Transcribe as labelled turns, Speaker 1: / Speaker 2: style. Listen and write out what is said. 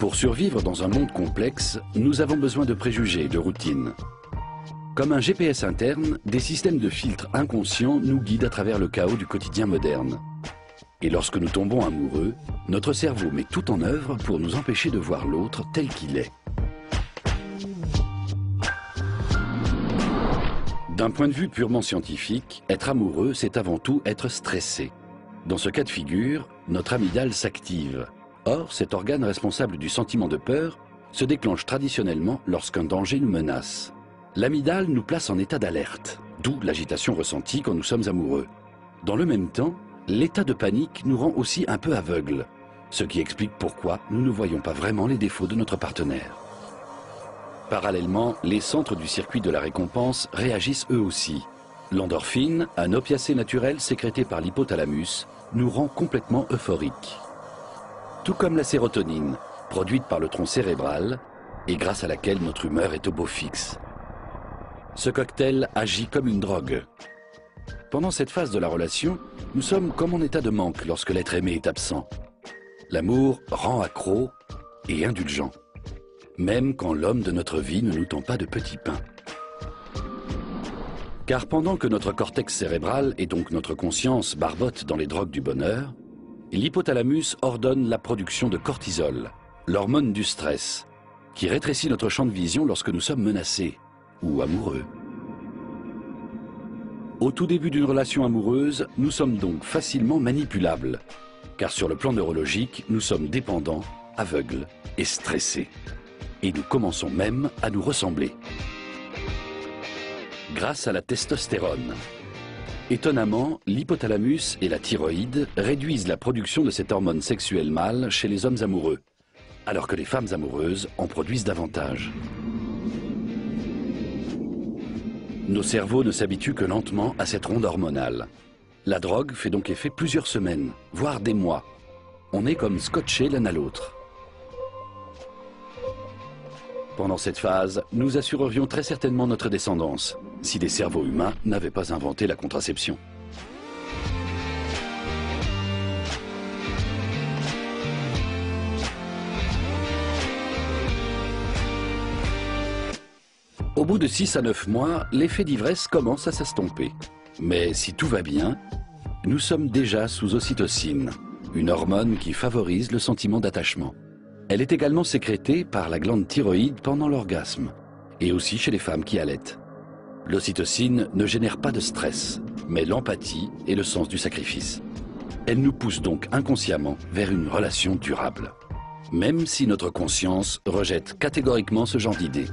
Speaker 1: Pour survivre dans un monde complexe, nous avons besoin de préjugés, de routines. Comme un GPS interne, des systèmes de filtres inconscients nous guident à travers le chaos du quotidien moderne. Et lorsque nous tombons amoureux, notre cerveau met tout en œuvre pour nous empêcher de voir l'autre tel qu'il est. D'un point de vue purement scientifique, être amoureux, c'est avant tout être stressé. Dans ce cas de figure, notre amygdale s'active. Or, cet organe responsable du sentiment de peur se déclenche traditionnellement lorsqu'un danger nous menace. L'amygdale nous place en état d'alerte, d'où l'agitation ressentie quand nous sommes amoureux. Dans le même temps, l'état de panique nous rend aussi un peu aveugles, ce qui explique pourquoi nous ne voyons pas vraiment les défauts de notre partenaire. Parallèlement, les centres du circuit de la récompense réagissent eux aussi. L'endorphine, un opiacé naturel sécrété par l'hypothalamus, nous rend complètement euphoriques. Tout comme la sérotonine, produite par le tronc cérébral et grâce à laquelle notre humeur est au beau fixe. Ce cocktail agit comme une drogue. Pendant cette phase de la relation, nous sommes comme en état de manque lorsque l'être aimé est absent. L'amour rend accro et indulgent, même quand l'homme de notre vie ne nous tend pas de petits pains. Car pendant que notre cortex cérébral et donc notre conscience barbotent dans les drogues du bonheur, l'hypothalamus ordonne la production de cortisol, l'hormone du stress, qui rétrécit notre champ de vision lorsque nous sommes menacés ou amoureux. Au tout début d'une relation amoureuse, nous sommes donc facilement manipulables, car sur le plan neurologique, nous sommes dépendants, aveugles et stressés. Et nous commençons même à nous ressembler. Grâce à la testostérone. Étonnamment, l'hypothalamus et la thyroïde réduisent la production de cette hormone sexuelle mâle chez les hommes amoureux, alors que les femmes amoureuses en produisent davantage. Nos cerveaux ne s'habituent que lentement à cette ronde hormonale. La drogue fait donc effet plusieurs semaines, voire des mois. On est comme scotchés l'un à l'autre. Pendant cette phase, nous assurerions très certainement notre descendance, si les cerveaux humains n'avaient pas inventé la contraception. Au bout de 6 à 9 mois, l'effet d'ivresse commence à s'estomper. Mais si tout va bien, nous sommes déjà sous ocytocine, une hormone qui favorise le sentiment d'attachement. Elle est également sécrétée par la glande thyroïde pendant l'orgasme, et aussi chez les femmes qui allaitent. L'ocytocine ne génère pas de stress, mais l'empathie et le sens du sacrifice. Elle nous pousse donc inconsciemment vers une relation durable, même si notre conscience rejette catégoriquement ce genre d'idées.